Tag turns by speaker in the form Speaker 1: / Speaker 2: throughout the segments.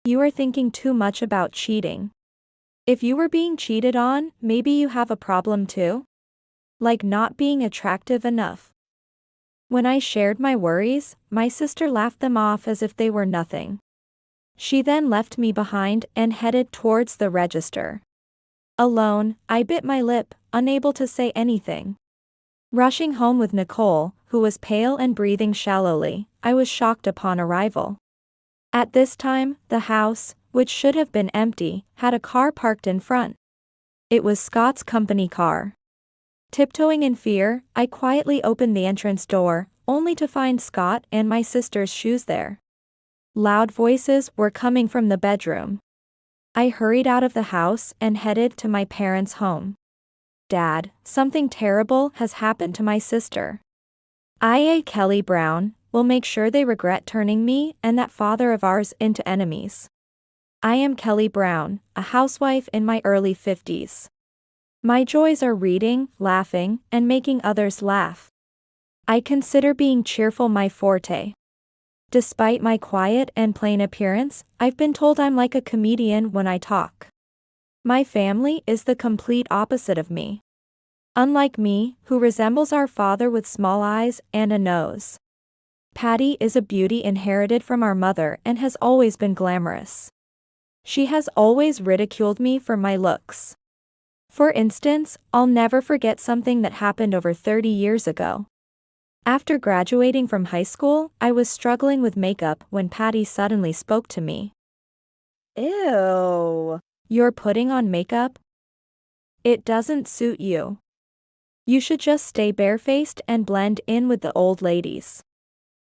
Speaker 1: You are thinking too much about cheating. If you were being cheated on, maybe you have a problem too? Like not being attractive enough. When I shared my worries, my sister laughed them off as if they were nothing. She then left me behind and headed towards the register. Alone, I bit my lip, unable to say anything. Rushing home with Nicole, who was pale and breathing shallowly, I was shocked upon arrival. At this time, the house, which should have been empty, had a car parked in front. It was Scott's company car. Tiptoeing in fear, I quietly opened the entrance door, only to find Scott and my sister's shoes there. Loud voices were coming from the bedroom. I hurried out of the house and headed to my parents' home. Dad, something terrible has happened to my sister. IA Kelly Brown will make sure they regret turning me and that father of ours into enemies. I am Kelly Brown, a housewife in my early 50s. My joys are reading, laughing, and making others laugh. I consider being cheerful my forte. Despite my quiet and plain appearance, I've been told I'm like a comedian when I talk. My family is the complete opposite of me. Unlike me, who resembles our father with small eyes and a nose. Patty is a beauty inherited from our mother and has always been glamorous. She has always ridiculed me for my looks. For instance, I'll never forget something that happened over 30 years ago. After graduating from high school, I was struggling with makeup when Patty suddenly spoke to me.
Speaker 2: Ew.
Speaker 1: You're putting on makeup? It doesn't suit you. You should just stay barefaced and blend in with the old ladies.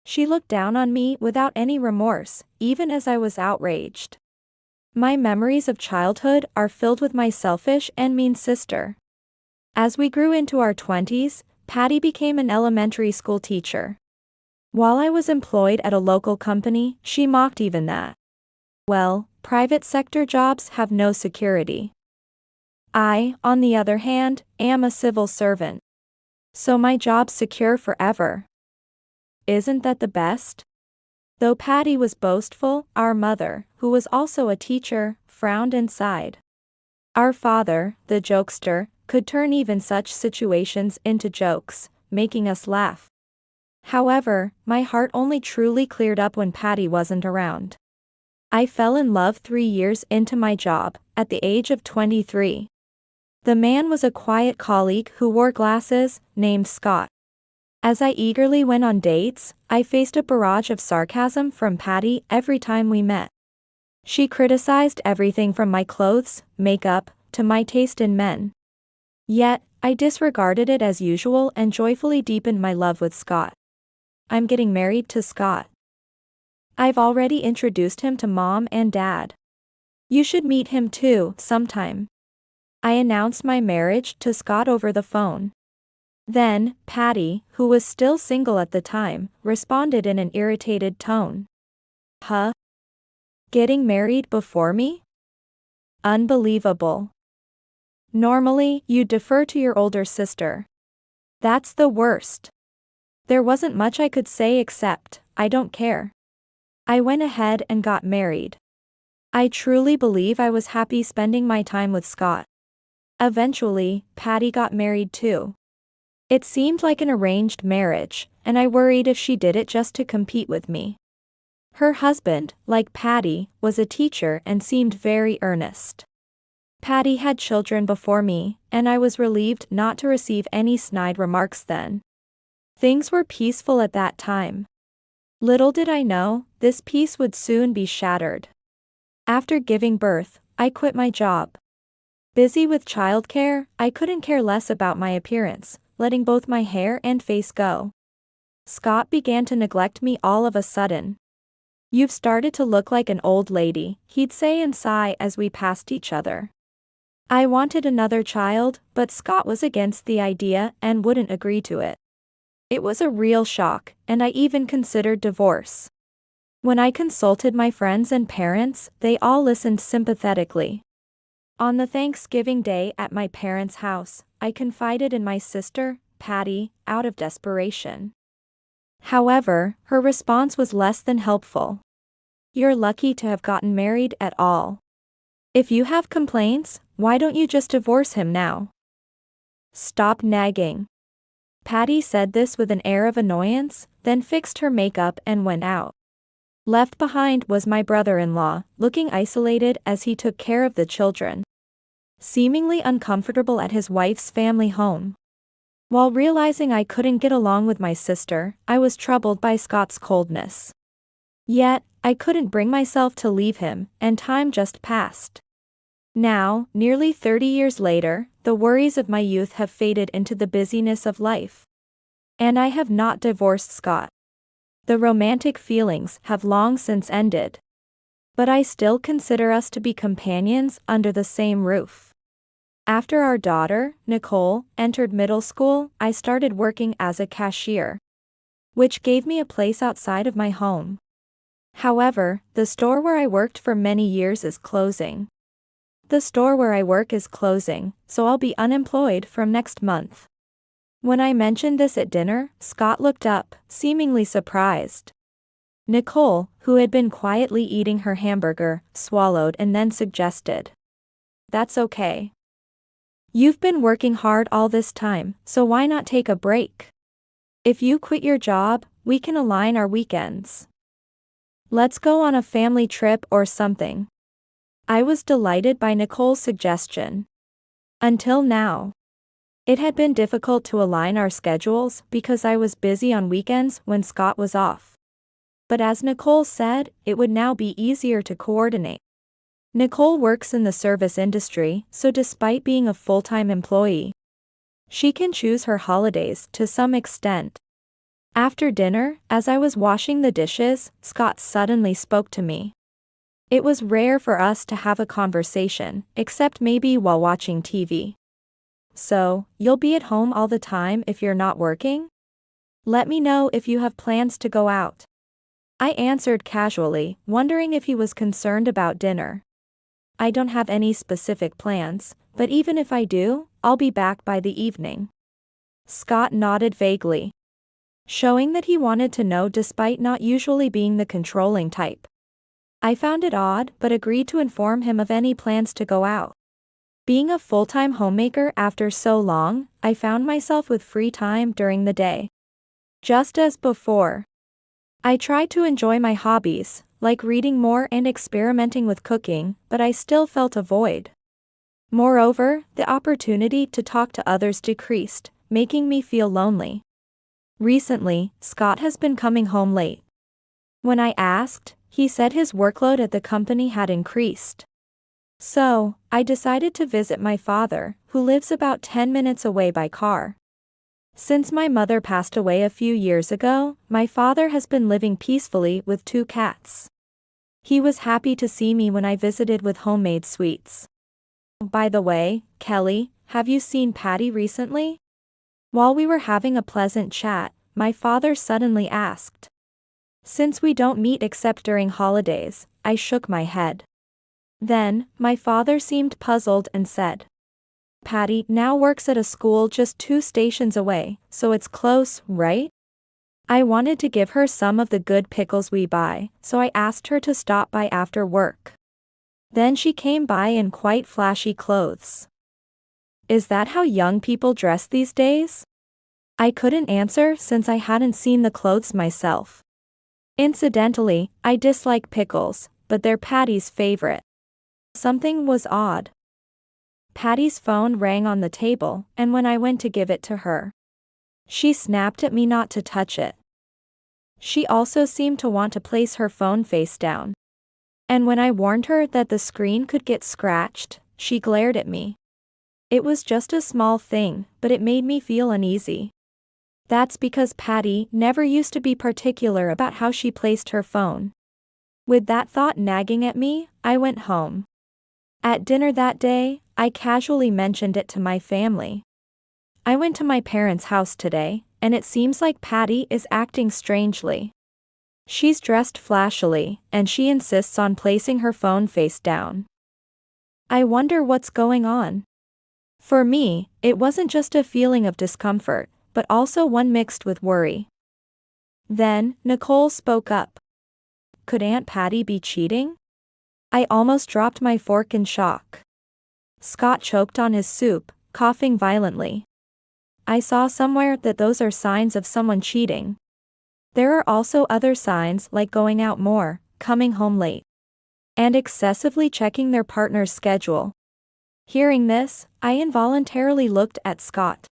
Speaker 1: She looked down on me without any remorse, even as I was outraged. My memories of childhood are filled with my selfish and mean sister. As we grew into our 20s, Patty became an elementary school teacher. While I was employed at a local company, she mocked even that. Well, private sector jobs have no security. I, on the other hand, am a civil servant. So my job's secure forever. Isn't that the best? Though Patty was boastful, our mother, who was also a teacher, frowned and sighed. Our father, the jokester, could turn even such situations into jokes, making us laugh. However, my heart only truly cleared up when Patty wasn't around. I fell in love 3 years into my job, at the age of 23. The man was a quiet colleague who wore glasses, named Scott. As I eagerly went on dates, I faced a barrage of sarcasm from Patty every time we met. She criticized everything from my clothes, makeup, to my taste in men. Yet, I disregarded it as usual and joyfully deepened my love with Scott. I'm getting married to Scott. I've already introduced him to Mom and Dad. You should meet him too, sometime. I announced my marriage to Scott over the phone. Then, Patty, who was still single at the time, responded in an irritated tone. Huh? Getting married before me? Unbelievable. Normally, you defer to your older sister. That's the worst. There wasn't much I could say except, I don't care. I went ahead and got married. I truly believe I was happy spending my time with Scott. Eventually, Patty got married too. It seemed like an arranged marriage, and I worried if she did it just to compete with me. Her husband, like Patty, was a teacher and seemed very earnest. Patty had children before me, and I was relieved not to receive any snide remarks then. Things were peaceful at that time. Little did I know, this peace would soon be shattered. After giving birth, I quit my job. Busy with childcare, I couldn't care less about my appearance, letting both my hair and face go. Scott began to neglect me all of a sudden. You've started to look like an old lady, he'd say and sigh as we passed each other. I wanted another child, but Scott was against the idea and wouldn't agree to it. It was a real shock, and I even considered divorce. When I consulted my friends and parents, they all listened sympathetically. On the Thanksgiving day at my parents' house, I confided in my sister, Patty, out of desperation. However, her response was less than helpful. You're lucky to have gotten married at all. If you have complaints, why don't you just divorce him now? Stop nagging. Patty said this with an air of annoyance, then fixed her makeup and went out. Left behind was my brother-in-law, looking isolated as he took care of the children. Seemingly uncomfortable at his wife's family home. While realizing I couldn't get along with my sister, I was troubled by Scott's coldness. Yet, I couldn't bring myself to leave him, and time just passed. Now, nearly 30 years later, the worries of my youth have faded into the busyness of life. And I have not divorced Scott. The romantic feelings have long since ended. But I still consider us to be companions under the same roof. After our daughter, Nicole, entered middle school, I started working as a cashier, which gave me a place outside of my home. However, the store where I worked for many years is closing. The store where I work is closing, so I'll be unemployed from next month. When I mentioned this at dinner, Scott looked up, seemingly surprised. Nicole, who had been quietly eating her hamburger, swallowed and then suggested, "That's okay. You've been working hard all this time, so why not take a break? If you quit your job, we can align our weekends. Let's go on a family trip or something." I was delighted by Nicole's suggestion. Until now, it had been difficult to align our schedules because I was busy on weekends when Scott was off. But as Nicole said, it would now be easier to coordinate. Nicole works in the service industry, so despite being a full-time employee, she can choose her holidays to some extent. After dinner, as I was washing the dishes, Scott suddenly spoke to me. It was rare for us to have a conversation, except maybe while watching TV. "So, you'll be at home all the time if you're not working? Let me know if you have plans to go out." I answered casually, wondering if he was concerned about dinner. "I don't have any specific plans, but even if I do, I'll be back by the evening." Scott nodded vaguely, showing that he wanted to know despite not usually being the controlling type. I found it odd but agreed to inform him of any plans to go out. Being a full-time homemaker after so long, I found myself with free time during the day. Just as before, I tried to enjoy my hobbies, like reading more and experimenting with cooking, but I still felt a void. Moreover, the opportunity to talk to others decreased, making me feel lonely. Recently, Scott has been coming home late. When I asked, he said his workload at the company had increased. So, I decided to visit my father, who lives about 10 minutes away by car. Since my mother passed away a few years ago, my father has been living peacefully with 2 cats. He was happy to see me when I visited with homemade sweets. "By the way, Kelly, have you seen Patty recently?" While we were having a pleasant chat, my father suddenly asked. Since we don't meet except during holidays, I shook my head. Then, my father seemed puzzled and said, "Patty now works at a school just 2 stations away, so it's close, right?" I wanted to give her some of the good pickles we buy, so I asked her to stop by after work. Then she came by in quite flashy clothes. Is that how young people dress these days? I couldn't answer since I hadn't seen the clothes myself. Incidentally, I dislike pickles, but they're Patty's favorite. Something was odd. Patty's phone rang on the table, and when I went to give it to her, she snapped at me not to touch it. She also seemed to want to place her phone face down. And when I warned her that the screen could get scratched, she glared at me. It was just a small thing, but it made me feel uneasy. That's because Patty never used to be particular about how she placed her phone. With that thought nagging at me, I went home. At dinner that day, I casually mentioned it to my family. I went to my parents' house today, and it seems like Patty is acting strangely. She's dressed flashily, and she insists on placing her phone face down. I wonder what's going on. For me, it wasn't just a feeling of discomfort, but also one mixed with worry. Then, Nicole spoke up. could Aunt Patty be cheating? I almost dropped my fork in shock. Scott choked on his soup, coughing violently. I saw somewhere that those are signs of someone cheating. There are also other signs like going out more, coming home late, and excessively checking their partner's schedule. Hearing this, I involuntarily looked at Scott.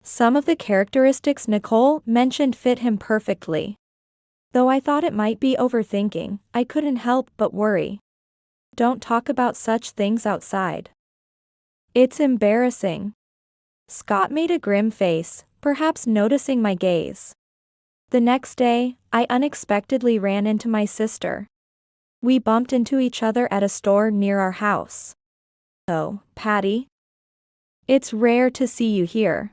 Speaker 1: Some of the characteristics Nicole mentioned fit him perfectly. Though I thought it might be overthinking, I couldn't help but worry. Don't talk about such things outside. It's embarrassing. Scott made a grim face, perhaps noticing my gaze. The next day, I unexpectedly ran into my sister. We bumped into each other at a store near our house. "Oh, Patty? It's rare to see you here.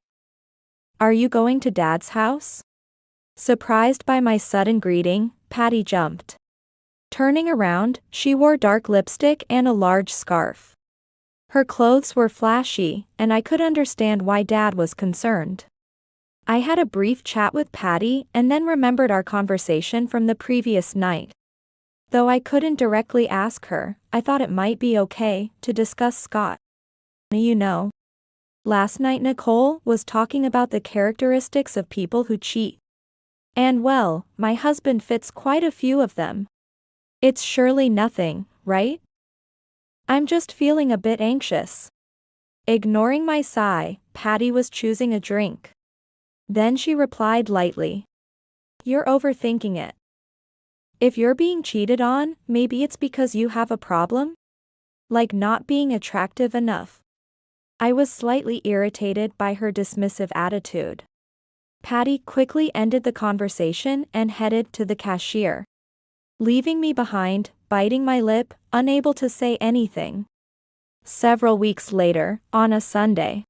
Speaker 1: Are you going to Dad's house?" Surprised by my sudden greeting, Patty jumped. Turning around, she wore dark lipstick and a large scarf. Her clothes were flashy, and I could understand why Dad was concerned. I had a brief chat with Patty and then remembered our conversation from the previous night. Though I couldn't directly ask her, I thought it might be okay to discuss Scott. You know, last night Nicole was talking about the characteristics of people who cheat. And well, my husband fits quite a few of them. It's surely nothing, right? I'm just feeling a bit anxious. Ignoring my sigh, Patty was choosing a drink. Then she replied lightly. "You're overthinking it. If you're being cheated on, maybe it's because you have a problem? Like not being attractive enough." I was slightly irritated by her dismissive attitude. Patty quickly ended the conversation and headed to the cashier, leaving me behind, biting my lip, unable to say anything. Several weeks later, on a Sunday,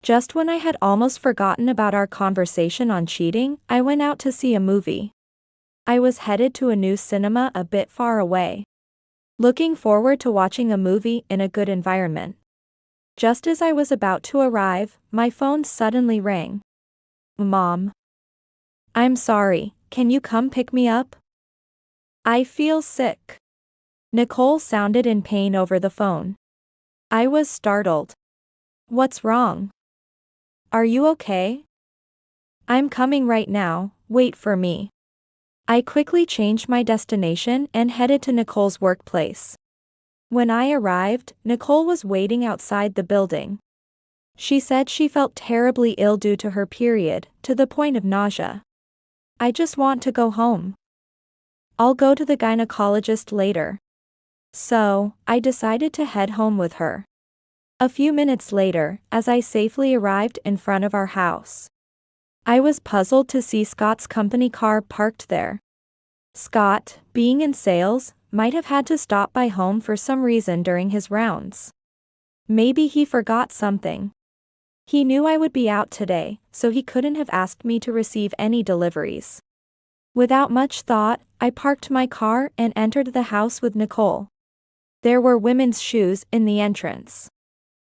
Speaker 1: just when I had almost forgotten about our conversation on cheating, I went out to see a movie. I was headed to a new cinema a bit far away, looking forward to watching a movie in a good environment. Just as I was about to arrive, my phone suddenly rang. "Mom. I'm sorry, can you come pick me up? I feel sick." Nicole sounded in pain over the phone. I was startled. "What's wrong? Are you okay?" "I'm coming right now, wait for me." I quickly changed my destination and headed to Nicole's workplace. When I arrived, Nicole was waiting outside the building. She said she felt terribly ill due to her period, to the point of nausea. "I just want to go home. I'll go to the gynecologist later." So, I decided to head home with her. A few minutes later, as I safely arrived in front of our house, I was puzzled to see Scott's company car parked there. Scott, being in sales, might have had to stop by home for some reason during his rounds. Maybe he forgot something. He knew I would be out today, so he couldn't have asked me to receive any deliveries. Without much thought, I parked my car and entered the house with Nicole. There were women's shoes in the entrance.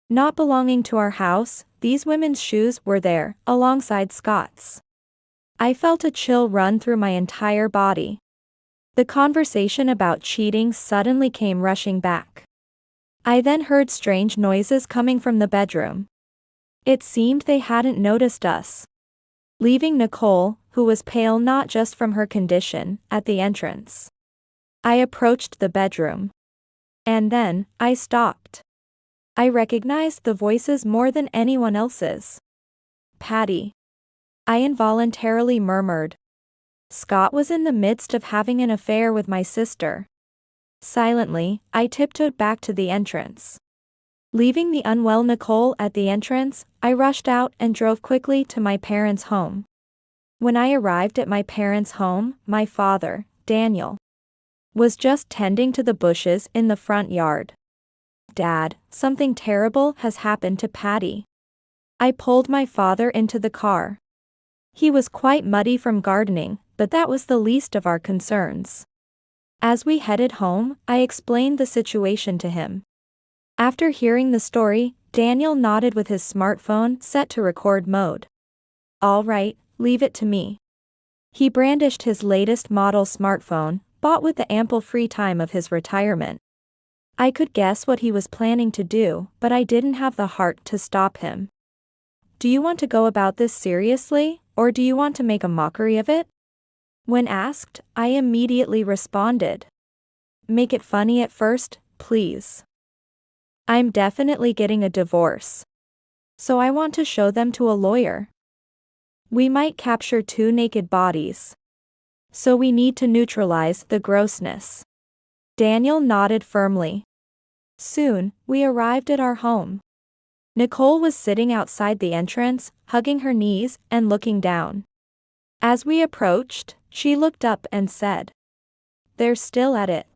Speaker 1: Not belonging to our house, these women's shoes were there, alongside Scott's. I felt a chill run through my entire body. The conversation about cheating suddenly came rushing back. I then heard strange noises coming from the bedroom. It seemed they hadn't noticed us. Leaving Nicole, who was pale not just from her condition, at the entrance. I approached the bedroom. And then, I stopped. I recognized the voices more than anyone else's. "Patty." I involuntarily murmured. Scott was in the midst of having an affair with my sister. Silently, I tiptoed back to the entrance. Leaving the unwell Nicole at the entrance, I rushed out and drove quickly to my parents' home. When I arrived at my parents' home, my father, Daniel, was just tending to the bushes in the front yard. "Dad, something terrible has happened to Patty." I pulled my father into the car. He was quite muddy from gardening, but that was the least of our concerns. As we headed home, I explained the situation to him. After hearing the story, Daniel nodded with his smartphone set to record mode. "All right, leave it to me." He brandished his latest model smartphone, bought with the ample free time of his retirement. I could guess what he was planning to do, but I didn't have the heart to stop him. Do you want to go about this seriously, or do you want to make a mockery of it? When asked, I immediately responded. Make it funny at first, please. I'm definitely getting a divorce. So I want to show them to a lawyer. We might capture 2 naked bodies. So we need to neutralize the grossness. Daniel nodded firmly. Soon, we arrived at our home. Nicole was sitting outside the entrance, hugging her knees and looking down. As we approached, she looked up and said, "They're still at it.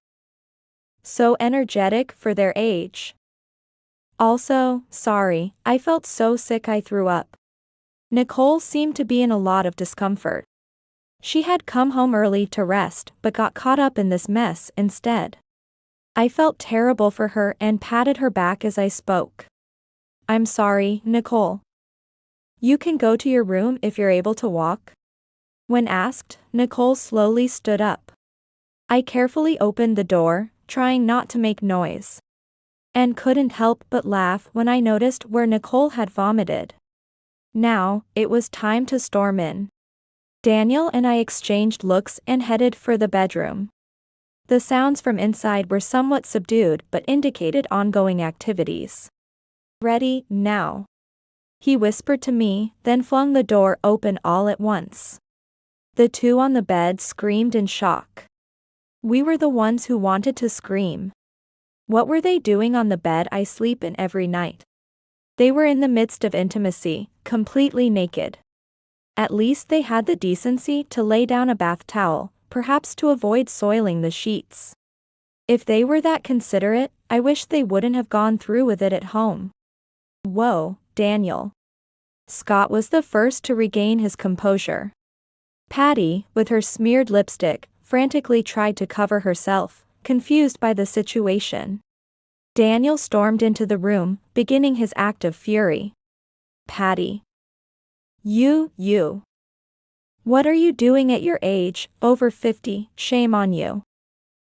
Speaker 1: So energetic for their age. Also, sorry, I felt so sick I threw up." Nicole seemed to be in a lot of discomfort. She had come home early to rest but got caught up in this mess instead. I felt terrible for her and patted her back as I spoke. "I'm sorry, Nicole. You can go to your room if you're able to walk." When asked, Nicole slowly stood up. I carefully opened the door, trying not to make noise. And couldn't help but laugh when I noticed where Nicole had vomited. Now, it was time to storm in. Daniel and I exchanged looks and headed for the bedroom. The sounds from inside were somewhat subdued but indicated ongoing activities. "Ready, now," he whispered to me, then flung the door open all at once. The 2 on the bed screamed in shock. We were the ones who wanted to scream. What were they doing on the bed I sleep in every night? They were in the midst of intimacy, completely naked. At least they had the decency to lay down a bath towel, perhaps to avoid soiling the sheets. If they were that considerate, I wish they wouldn't have gone through with it at home. "Whoa, Daniel." Scott was the first to regain his composure. Patty, with her smeared lipstick, frantically tried to cover herself, confused by the situation. Daniel stormed into the room, beginning his act of fury. "Patty. You. What are you doing at your age, over 50, shame on you.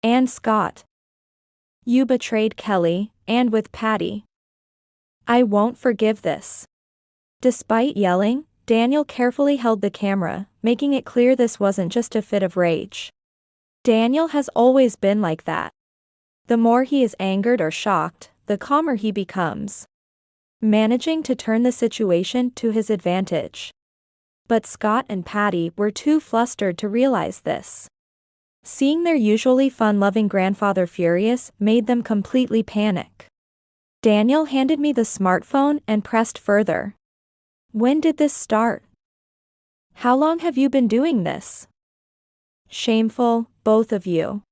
Speaker 1: And Scott. You betrayed Kelly, and with Patty. I won't forgive this." Despite yelling, Daniel carefully held the camera, making it clear this wasn't just a fit of rage. Daniel has always been like that. The more he is angered or shocked, the calmer he becomes, managing to turn the situation to his advantage. But Scott and Patty were too flustered to realize this. Seeing their usually fun-loving grandfather furious made them completely panic. Daniel handed me the smartphone and pressed further. "When did this start? How long have you been doing this? Shameful, both of you."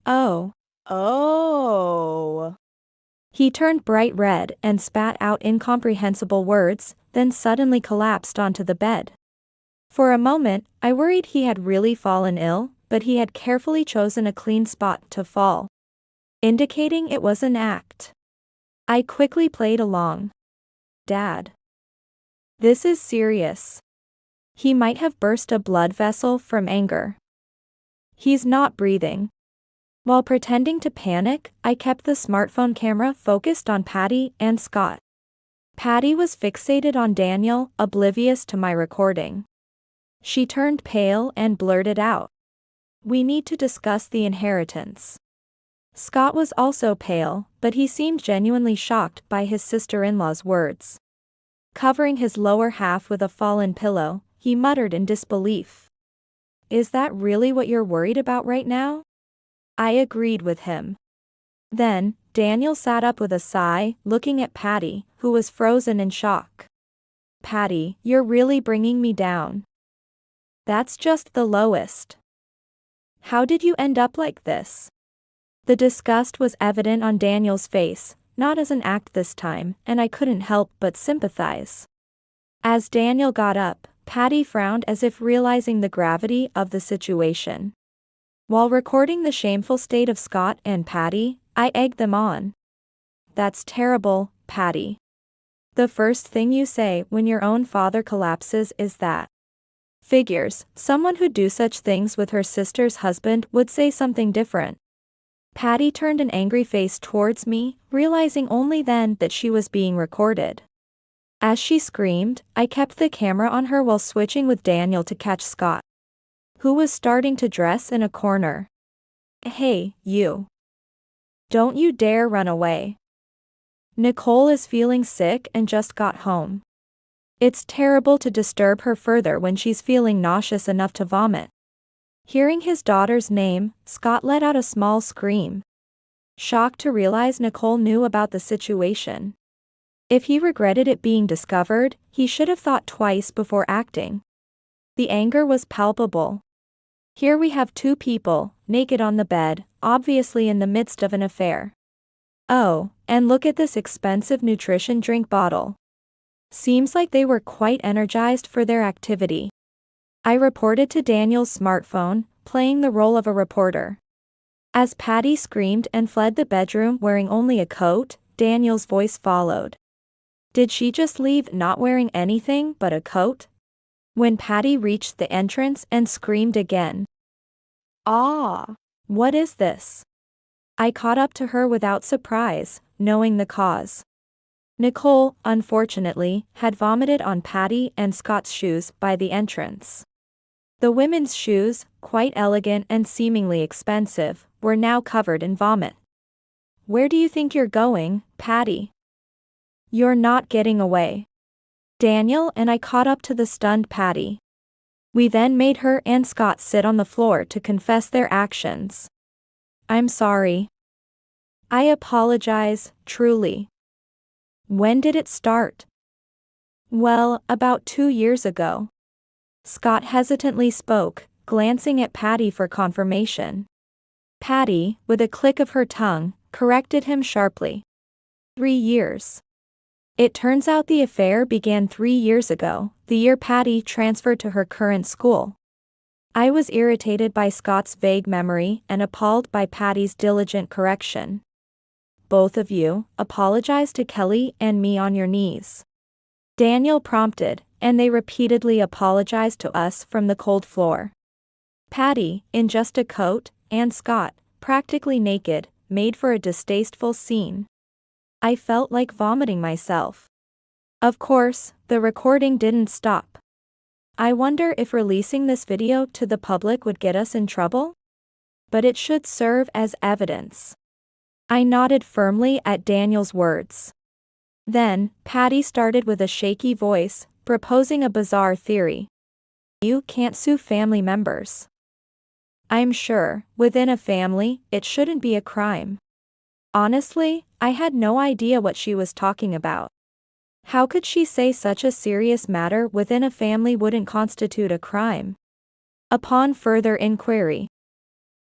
Speaker 1: Oh. He turned bright red and spat out incomprehensible words, then suddenly collapsed onto the bed. For a moment, I worried he had really fallen ill, but he had carefully chosen a clean spot to fall, indicating it was an act. I quickly played along. "Dad. This is serious. He might have burst a blood vessel from anger. He's not breathing." While pretending to panic, I kept the smartphone camera focused on Patty and Scott. Patty was fixated on Daniel, oblivious to my recording. She turned pale and blurted out, "We need to discuss the inheritance." Scott was also pale, but he seemed genuinely shocked by his sister-in-law's words. Covering his lower half with a fallen pillow, he muttered in disbelief. "Is that really what you're worried about right now?" I agreed with him. Then, Daniel sat up with a sigh, looking at Patty, who was frozen in shock. "Patty, you're really bringing me down. That's just the lowest. How did you end up like this?" The disgust was evident on Daniel's face, not as an act this time, and I couldn't help but sympathize. As Daniel got up, Patty frowned as if realizing the gravity of the situation. While recording the shameful state of Scott and Patty, I egged them on. "That's terrible, Patty. The first thing you say when your own father collapses is that. Figures, someone who'd do such things with her sister's husband would say something different. Patty turned an angry face towards me, realizing only then that she was being recorded. As she screamed, I kept the camera on her while switching with Daniel to catch Scott, who was starting to dress in a corner. "Hey, you. Don't you dare run away. Nicole is feeling sick and just got home. It's terrible to disturb her further when she's feeling nauseous enough to vomit." Hearing his daughter's name, Scott let out a small scream, shocked to realize Nicole knew about the situation. If he regretted it being discovered, he should have thought twice before acting. The anger was palpable. Here we have two people, naked on the bed, obviously in the midst of an affair. Oh, and look at this expensive nutrition drink bottle. Seems like they were quite energized for their activity. I reported to Daniel's smartphone, playing the role of a reporter. As Patty screamed and fled the bedroom wearing only a coat, Daniel's voice followed. "Did she just leave not wearing anything but a coat?" When Patty reached the entrance and screamed again. "Ah! What is this?" I caught up to her without surprise, knowing the cause. Nicole, unfortunately, had vomited on Patty and Scott's shoes by the entrance. The women's shoes, quite elegant and seemingly expensive, were now covered in vomit. "Where do you think you're going, Patty? You're not getting away." Daniel and I caught up to the stunned Patty. We then made her and Scott sit on the floor to confess their actions. "I'm sorry. I apologize, truly." "When did it start?" "Well, about 2 years ago." Scott hesitantly spoke, glancing at Patty for confirmation. Patty, with a click of her tongue, corrected him sharply. 3 years. It turns out the affair began 3 years ago, the year Patty transferred to her current school. I was irritated by Scott's vague memory and appalled by Patty's diligent correction. "Both of you, apologize to Kelly and me on your knees," Daniel prompted, and they repeatedly apologized to us from the cold floor. Patty, in just a coat, and Scott, practically naked, made for a distasteful scene. I felt like vomiting myself. Of course, the recording didn't stop. I wonder if releasing this video to the public would get us in trouble? But it should serve as evidence. I nodded firmly at Daniel's words. Then, Patty started with a shaky voice, proposing a bizarre theory. "You can't sue family members. I'm sure, within a family, it shouldn't be a crime." Honestly, I had no idea what she was talking about. How could she say such a serious matter within a family wouldn't constitute a crime? Upon further inquiry,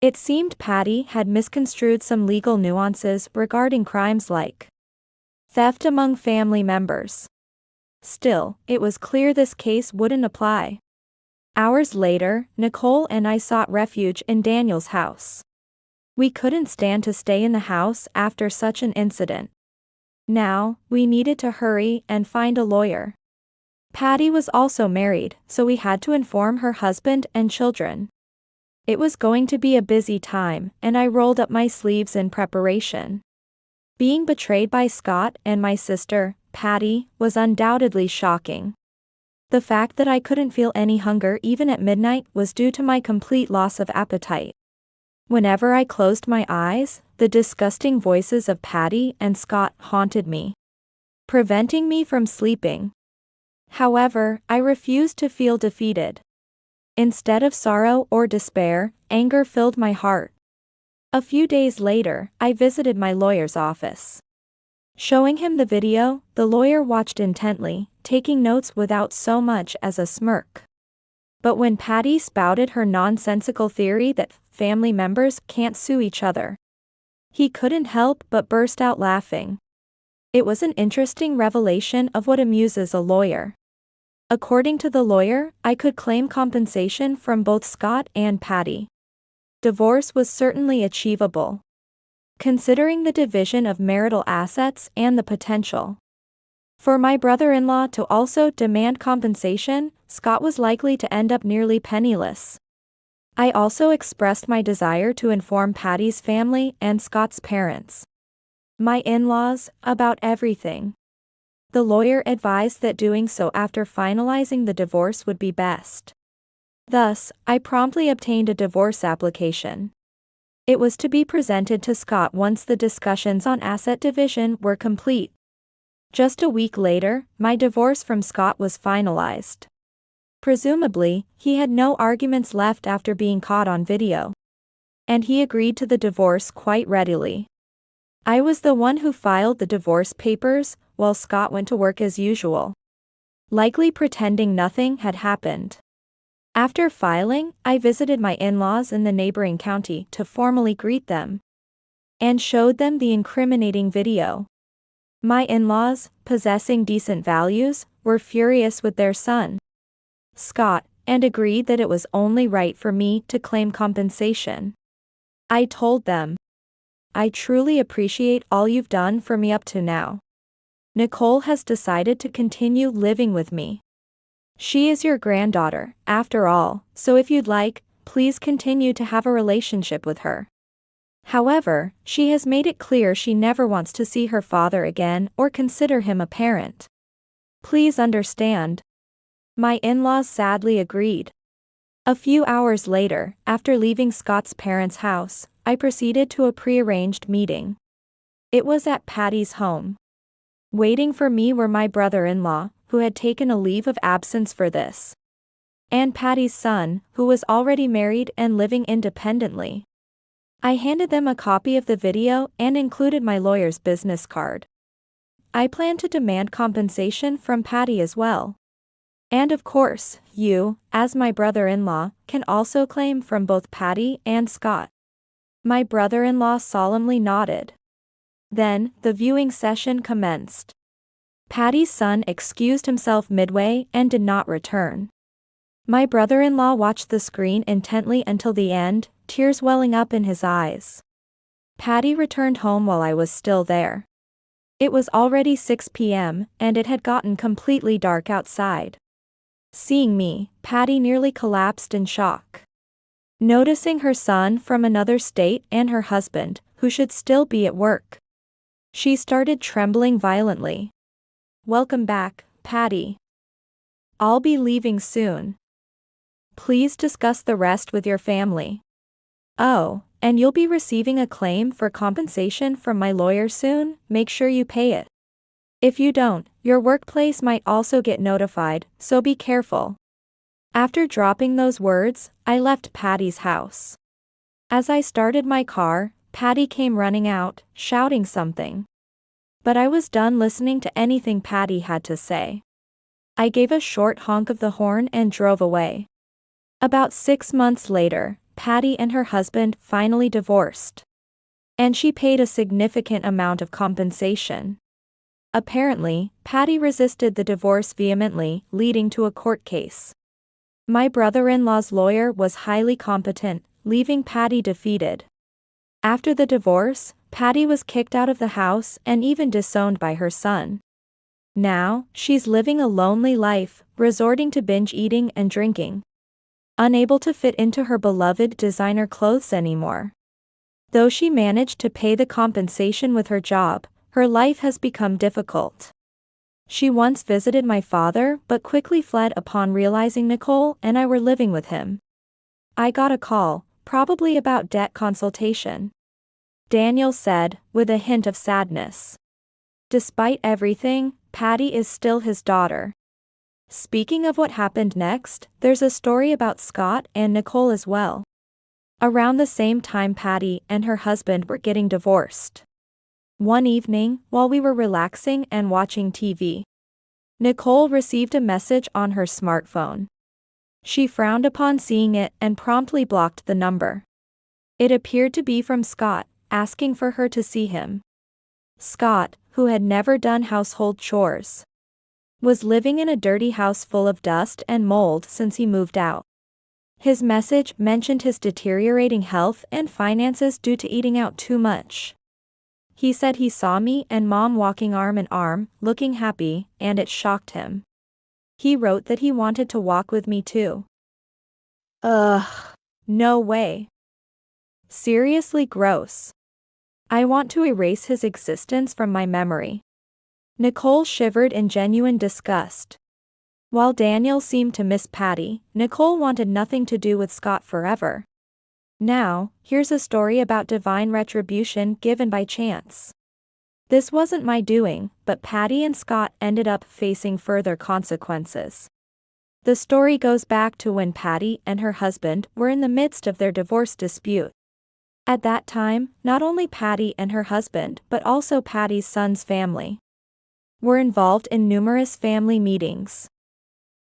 Speaker 1: it seemed Patty had misconstrued some legal nuances regarding crimes like theft among family members. Still, it was clear this case wouldn't apply. Hours later, Nicole and I sought refuge in Daniel's house. We couldn't stand to stay in the house after such an incident. Now, we needed to hurry and find a lawyer. Patty was also married, so we had to inform her husband and children. It was going to be a busy time, and I rolled up my sleeves in preparation. Being betrayed by Scott and my sister, Patty, was undoubtedly shocking. The fact that I couldn't feel any hunger even at midnight was due to my complete loss of appetite. Whenever I closed my eyes, the disgusting voices of Patty and Scott haunted me, preventing me from sleeping. However, I refused to feel defeated. Instead of sorrow or despair, anger filled my heart. A few days later, I visited my lawyer's office. Showing him the video, the lawyer watched intently, taking notes without so much as a smirk. But when Patty spouted her nonsensical theory that family members can't sue each other, he couldn't help but burst out laughing. It was an interesting revelation of what amuses a lawyer. According to the lawyer, I could claim compensation from both Scott and Patty. Divorce was certainly achievable, considering the division of marital assets and the potential For my brother-in-law to also demand compensation, Scott was likely to end up nearly penniless. I also expressed my desire to inform Patty's family and Scott's parents, my in-laws, about everything. The lawyer advised that doing so after finalizing the divorce would be best. Thus, I promptly obtained a divorce application. It was to be presented to Scott once the discussions on asset division were complete. Just a week later, my divorce from Scott was finalized. Presumably, he had no arguments left after being caught on video. And he agreed to the divorce quite readily. I was the one who filed the divorce papers, while Scott went to work as usual, likely pretending nothing had happened. After filing, I visited my in-laws in the neighboring county to formally greet them and showed them the incriminating video. My in-laws, possessing decent values, were furious with their son, Scott, and agreed that it was only right for me to claim compensation. I told them, "I truly appreciate all you've done for me up to now. Nicole has decided to continue living with me. She is your granddaughter, after all, so if you'd like, please continue to have a relationship with her. However, she has made it clear she never wants to see her father again or consider him a parent. Please understand." My in-laws sadly agreed. A few hours later, after leaving Scott's parents' house, I proceeded to a prearranged meeting. It was at Patty's home. Waiting for me were my brother-in-law, who had taken a leave of absence for this, and Patty's son, who was already married and living independently. I handed them a copy of the video and included my lawyer's business card. I plan to demand compensation from Patty as well. And of course, you, as my brother-in-law, can also claim from both Patty and Scott. My brother-in-law solemnly nodded. Then, the viewing session commenced. Patty's son excused himself midway and did not return. My brother-in-law watched the screen intently until the end, tears welling up in his eyes. Patty returned home while I was still there. It was already 6 p.m., and it had gotten completely dark outside. Seeing me, Patty nearly collapsed in shock. Noticing her son from another state and her husband, who should still be at work, she started trembling violently. "Welcome back, Patty. I'll be leaving soon. Please discuss the rest with your family. Oh, and you'll be receiving a claim for compensation from my lawyer soon, make sure you pay it. If you don't, your workplace might also get notified, so be careful." After dropping those words, I left Patty's house. As I started my car, Patty came running out, shouting something. But I was done listening to anything Patty had to say. I gave a short honk of the horn and drove away. About 6 months later, Patty and her husband finally divorced. And she paid a significant amount of compensation. Apparently, Patty resisted the divorce vehemently, leading to a court case. My brother-in-law's lawyer was highly competent, leaving Patty defeated. After the divorce, Patty was kicked out of the house and even disowned by her son. Now, she's living a lonely life, resorting to binge eating and drinking, unable to fit into her beloved designer clothes anymore. Though she managed to pay the compensation with her job, her life has become difficult. She once visited my father but quickly fled upon realizing Nicole and I were living with him. I got a call, probably about debt consultation, Daniel said, with a hint of sadness. Despite everything, Patty is still his daughter. Speaking of what happened next, there's a story about Scott and Nicole as well. Around the same time Patty and her husband were getting divorced. One evening, while we were relaxing and watching TV, Nicole received a message on her smartphone. She frowned upon seeing it and promptly blocked the number. It appeared to be from Scott, asking for her to see him. Scott, who had never done household chores, was living in a dirty house full of dust and mold since he moved out. His message mentioned his deteriorating health and finances due to eating out too much. he said he saw me and Mom walking arm in arm, looking happy, and it shocked him. He wrote that he wanted to walk with me too. Ugh. No way. Seriously gross. I want to erase his existence from my memory. Nicole shivered in genuine disgust. While Daniel seemed to miss Patty, Nicole wanted nothing to do with Scott forever. Now, here's a story about divine retribution given by chance. This wasn't my doing, but Patty and Scott ended up facing further consequences. The story goes back to when Patty and her husband were in the midst of their divorce dispute. At that time, not only Patty and her husband but also Patty's son's family were involved in numerous family meetings.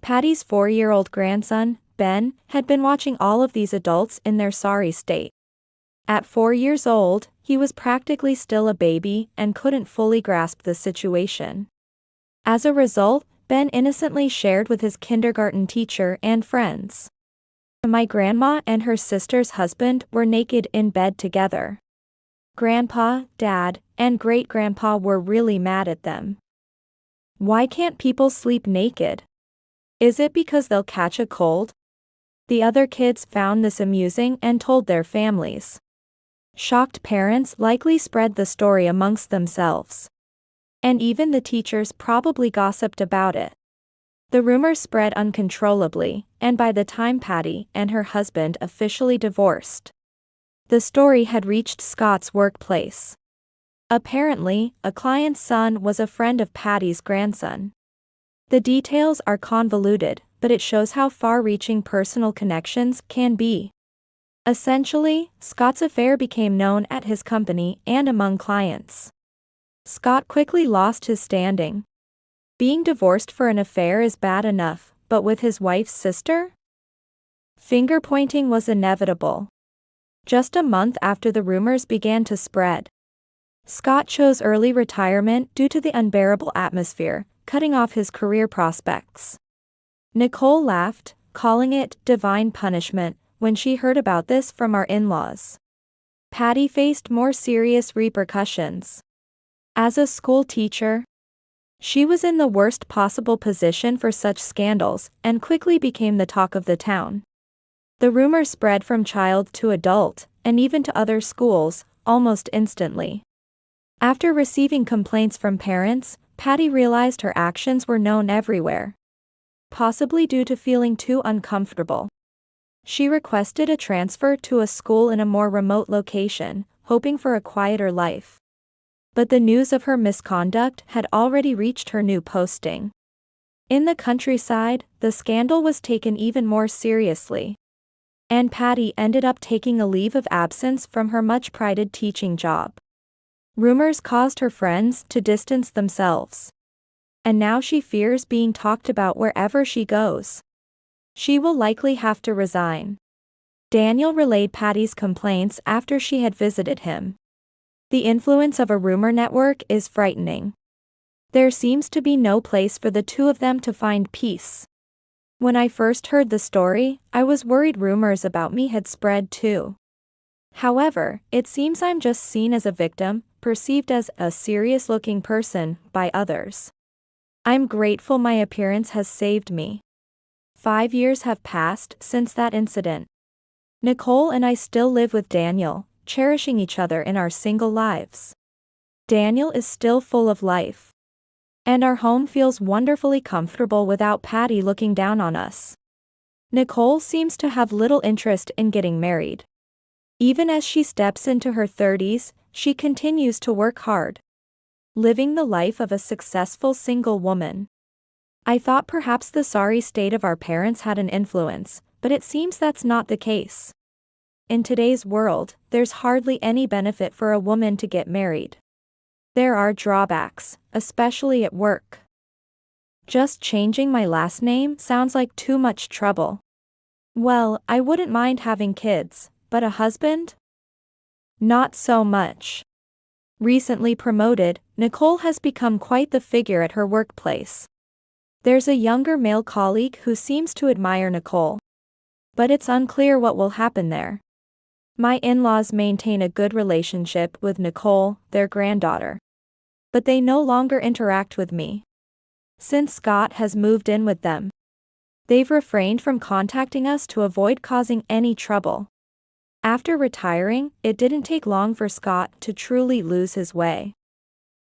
Speaker 1: Patty's 4-year-old grandson, Ben, had been watching all of these adults in their sorry state. At 4 years old, he was practically still a baby and couldn't fully grasp the situation. As a result, Ben innocently shared with his kindergarten teacher and friends. My grandma and her sister's husband were naked in bed together. Grandpa, Dad, and great-grandpa were really mad at them. Why can't people sleep naked? Is it because they'll catch a cold? The other kids found this amusing and told their families. Shocked parents likely spread the story amongst themselves. And even the teachers probably gossiped about it. The rumor spread uncontrollably, and by the time Patty and her husband officially divorced, the story had reached Scott's workplace. Apparently, a client's son was a friend of Patty's grandson. The details are convoluted, but it shows how far-reaching personal connections can be. Essentially, Scott's affair became known at his company and among clients. Scott quickly lost his standing. Being divorced for an affair is bad enough, but with his wife's sister? Finger-pointing was inevitable. Just a month after the rumors began to spread, Scott chose early retirement due to the unbearable atmosphere, cutting off his career prospects. Nicole laughed, calling it divine punishment, when she heard about this from our in-laws. Patty faced more serious repercussions. As a school teacher, she was in the worst possible position for such scandals and quickly became the talk of the town. The rumor spread from child to adult, and even to other schools, almost instantly. After receiving complaints from parents, Patty realized her actions were known everywhere. Possibly due to feeling too uncomfortable, she requested a transfer to a school in a more remote location, hoping for a quieter life. But the news of her misconduct had already reached her new posting. In the countryside, the scandal was taken even more seriously. And Patty ended up taking a leave of absence from her much-prided teaching job. Rumors caused her friends to distance themselves. And now she fears being talked about wherever she goes. She will likely have to resign. Daniel relayed Patty's complaints after she had visited him. The influence of a rumor network is frightening. There seems to be no place for the two of them to find peace. When I first heard the story, I was worried rumors about me had spread too. However, it seems I'm just seen as a victim, perceived as a serious-looking person by others. I'm grateful my appearance has saved me. 5 years have passed since that incident. Nicole and I still live with Daniel, cherishing each other in our single lives. Daniel is still full of life. And our home feels wonderfully comfortable without Patty looking down on us. Nicole seems to have little interest in getting married. Even as she steps into her 30s, she continues to work hard, living the life of a successful single woman. I thought perhaps the sorry state of our parents had an influence, but it seems that's not the case. In today's world, there's hardly any benefit for a woman to get married. There are drawbacks, especially at work. Just changing my last name sounds like too much trouble. Well, I wouldn't mind having kids, but a husband? Not so much. Recently promoted, Nicole has become quite the figure at her workplace. There's a younger male colleague who seems to admire Nicole. But it's unclear what will happen there. My in-laws maintain a good relationship with Nicole, their granddaughter. But they no longer interact with me. Since Scott has moved in with them, they've refrained from contacting us to avoid causing any trouble. After retiring, it didn't take long for Scott to truly lose his way.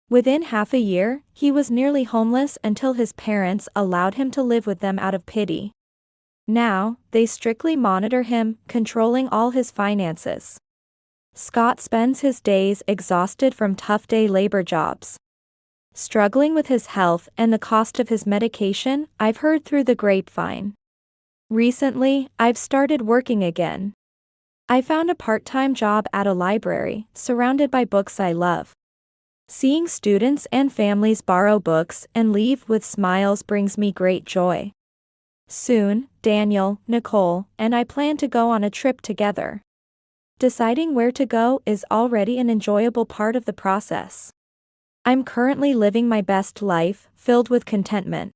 Speaker 1: Within half a year, he was nearly homeless until his parents allowed him to live with them out of pity. Now, they strictly monitor him, controlling all his finances. Scott spends his days exhausted from tough day labor jobs. Struggling with his health and the cost of his medication, I've heard through the grapevine. Recently, I've started working again. I found a part-time job at a library, surrounded by books I love. Seeing students and families borrow books and leave with smiles brings me great joy. Soon, Daniel, Nicole, and I plan to go on a trip together. Deciding where to go is already an enjoyable part of the process. I'm currently living my best life, filled with contentment.